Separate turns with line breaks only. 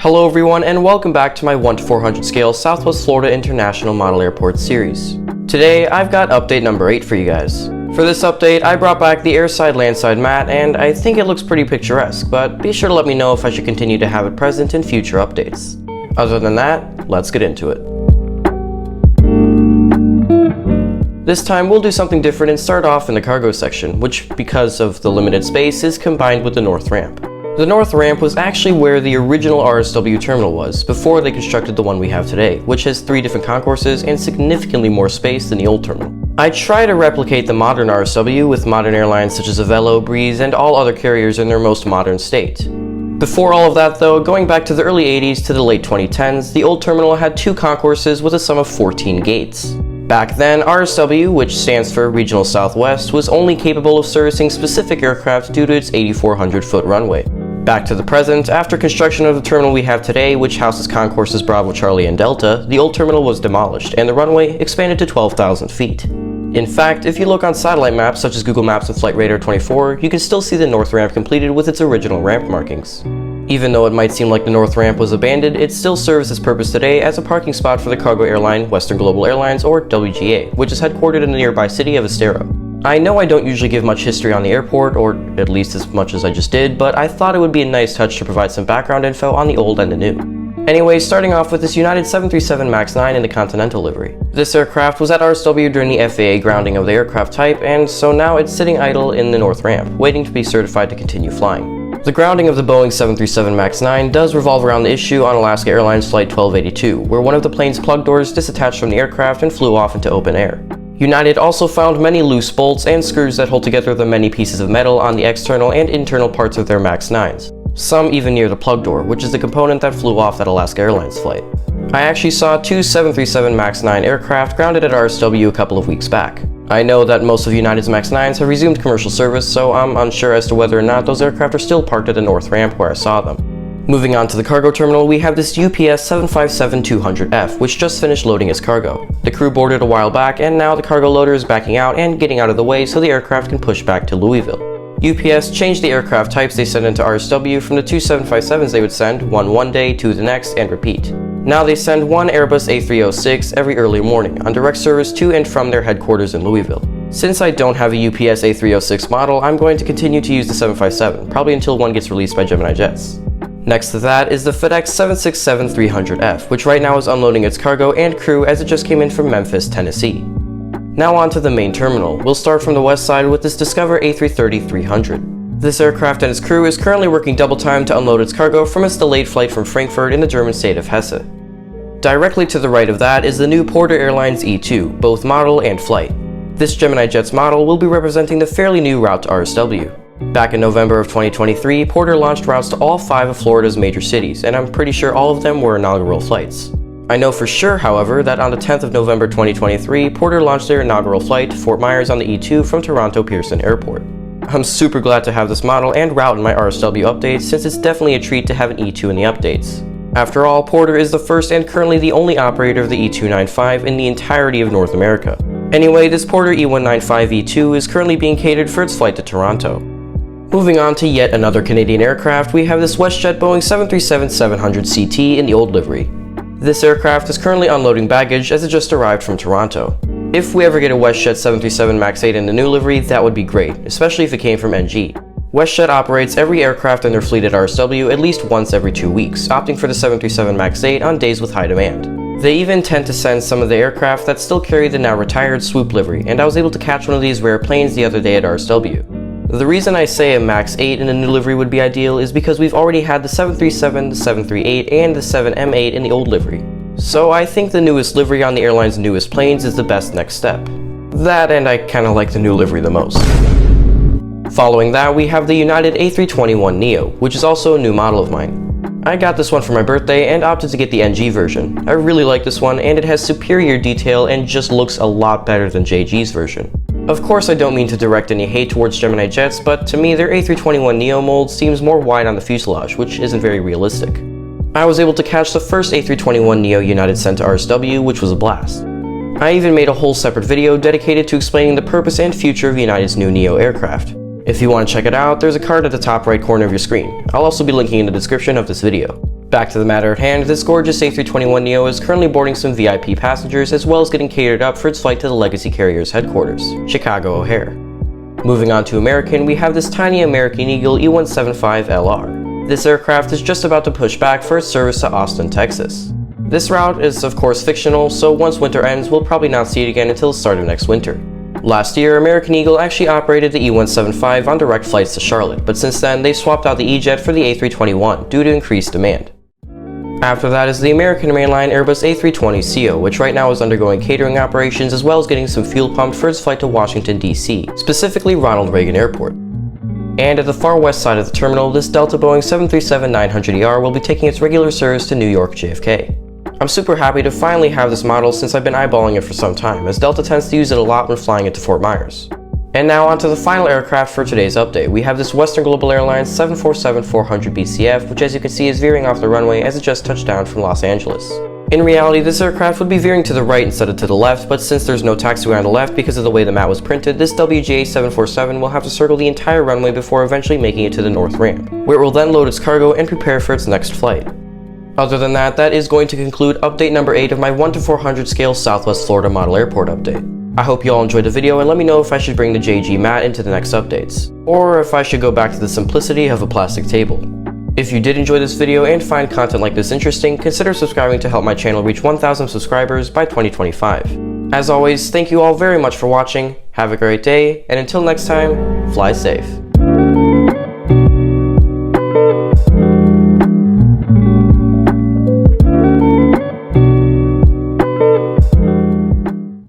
Hello everyone and welcome back to my 1 to 400 scale Southwest Florida International Model Airport series. Today I've got update number 8 for you guys. For this update I brought back the airside landside mat and I think it looks pretty picturesque, but be sure to let me know if I should continue to have it present in future updates. Other than that, let's get into it. This time we'll do something different and start off in the cargo section, which because of the limited space is combined with the north ramp. The north ramp was actually where the original RSW terminal was, before they constructed the one we have today, which has 3 different concourses and significantly more space than the old terminal. I try to replicate the modern RSW with modern airlines such as Avelo, Breeze, and all other carriers in their most modern state. Before all of that though, going back to the early 80s to the late 2010s, the old terminal had 2 concourses with a sum of 14 gates. Back then, RSW, which stands for Regional Southwest, was only capable of servicing specific aircraft due to its 8,400-foot runway. Back to the present, after construction of the terminal we have today, which houses concourses Bravo, Charlie, and Delta, the old terminal was demolished and the runway expanded to 12,000 feet. In fact, if you look on satellite maps such as Google Maps and Flight Radar 24, you can still see the north ramp completed with its original ramp markings. Even though it might seem like the north ramp was abandoned, it still serves its purpose today as a parking spot for the cargo airline Western Global Airlines, or WGA, which is headquartered in the nearby city of Estero. I know I don't usually give much history on the airport, or at least as much as I just did, but I thought it would be a nice touch to provide some background info on the old and the new. Anyway, starting off with this United 737 MAX 9 in the Continental livery. This aircraft was at RSW during the FAA grounding of the aircraft type, and so now it's sitting idle in the north ramp, waiting to be certified to continue flying. The grounding of the Boeing 737 MAX 9 does revolve around the issue on Alaska Airlines Flight 1282, where one of the plane's plug doors disattached from the aircraft and flew off into open air. United also found many loose bolts and screws that hold together the many pieces of metal on the external and internal parts of their MAX 9s, some even near the plug door, which is the component that flew off that Alaska Airlines flight. I actually saw 2 737 MAX 9 aircraft grounded at RSW a couple of weeks back. I know that most of United's MAX 9s have resumed commercial service, so I'm unsure as to whether or not those aircraft are still parked at the north ramp where I saw them. Moving on to the cargo terminal, we have this UPS 757-200F, which just finished loading its cargo. The crew boarded a while back, and now the cargo loader is backing out and getting out of the way so the aircraft can push back to Louisville. UPS changed the aircraft types they sent into RSW from the 2 757s they would send, one day, 2 the next, and repeat. Now they send 1 Airbus A306 every early morning on direct service to and from their headquarters in Louisville. Since I don't have a UPS A306 model, I'm going to continue to use the 757, probably until one gets released by geminijets. Next to that is the FedEx 767-300F, which right now is unloading its cargo and crew as it just came in from Memphis, Tennessee. Now on to the main terminal. We'll start from the west side with this Discover A330-300. This aircraft and its crew is currently working double time to unload its cargo from its delayed flight from Frankfurt in the German state of Hesse. Directly to the right of that is the new Porter Airlines E2, both model and flight. This geminijets model will be representing the fairly new route to RSW. Back in November of 2023, Porter launched routes to all 5 of Florida's major cities, and I'm pretty sure all of them were inaugural flights. I know for sure, however, that on the 10th of November 2023, Porter launched their inaugural flight to Fort Myers on the E2 from Toronto Pearson Airport. I'm super glad to have this model and route in my RSW updates, since it's definitely a treat to have an E2 in the updates. After all, Porter is the first and currently the only operator of the E295 in the entirety of North America. Anyway, this Porter E195 E2 is currently being catered for its flight to Toronto. Moving on to yet another Canadian aircraft, we have this WestJet Boeing 737-700 CT in the old livery. This aircraft is currently unloading baggage as it just arrived from Toronto. If we ever get a WestJet 737 MAX 8 in the new livery, that would be great, especially if it came from NG. WestJet operates every aircraft in their fleet at RSW at least once every 2 weeks, opting for the 737 MAX 8 on days with high demand. They even tend to send some of the aircraft that still carry the now retired swoop livery, and I was able to catch one of these rare planes the other day at RSW. The reason I say a MAX 8 in a new livery would be ideal is because we've already had the 737, the 738, and the 7M8 in the old livery. So I think the newest livery on the airline's newest planes is the best next step. That, and I kinda like the new livery the most. Following that, we have the United A321neo, which is also a new model of mine. I got this one for my birthday and opted to get the NG version. I really like this one, and it has superior detail and just looks a lot better than JG's version. Of course, I don't mean to direct any hate towards geminijets, but to me their A321neo mold seems more wide on the fuselage, which isn't very realistic. I was able to catch the first A321neo United sent to RSW, which was a blast. I even made a whole separate video dedicated to explaining the purpose and future of United's new Neo aircraft. If you want to check it out, there's a card at the top right corner of your screen. I'll also be linking in the description of this video. Back to the matter at hand, this gorgeous A321neo is currently boarding some VIP passengers as well as getting catered up for its flight to the legacy carrier's headquarters, Chicago O'Hare. Moving on to American, we have this tiny American Eagle E175LR. This aircraft is just about to push back for its service to Austin, Texas. This route is of course fictional, so once winter ends, we'll probably not see it again until the start of next winter. Last year, American Eagle actually operated the E175 on direct flights to Charlotte, but since then, they swapped out the E-Jet for the A321 due to increased demand. After that is the American mainline Airbus A320ceo, which right now is undergoing catering operations as well as getting some fuel pumped for its flight to Washington, D.C., specifically Ronald Reagan Airport. And at the far west side of the terminal, this Delta Boeing 737-900ER will be taking its regular service to New York JFK. I'm super happy to finally have this model since I've been eyeballing it for some time, as Delta tends to use it a lot when flying it to Fort Myers. And now onto the final aircraft for today's update. We have this Western Global Airlines 747-400 BCF, which as you can see is veering off the runway as it just touched down from Los Angeles. In reality, this aircraft would be veering to the right instead of to the left, but since there's no taxiway on the left because of the way the mat was printed, this WGA 747 will have to circle the entire runway before eventually making it to the north ramp, where it will then load its cargo and prepare for its next flight. Other than that, that is going to conclude update number 8 of my 1:400 scale Southwest Florida model airport update. I hope you all enjoyed the video and let me know if I should bring the JG mat into the next updates, or if I should go back to the simplicity of a plastic table. If you did enjoy this video and find content like this interesting, consider subscribing to help my channel reach 1,000 subscribers by 2025. As always, thank you all very much for watching, have a great day, and until next time, fly safe.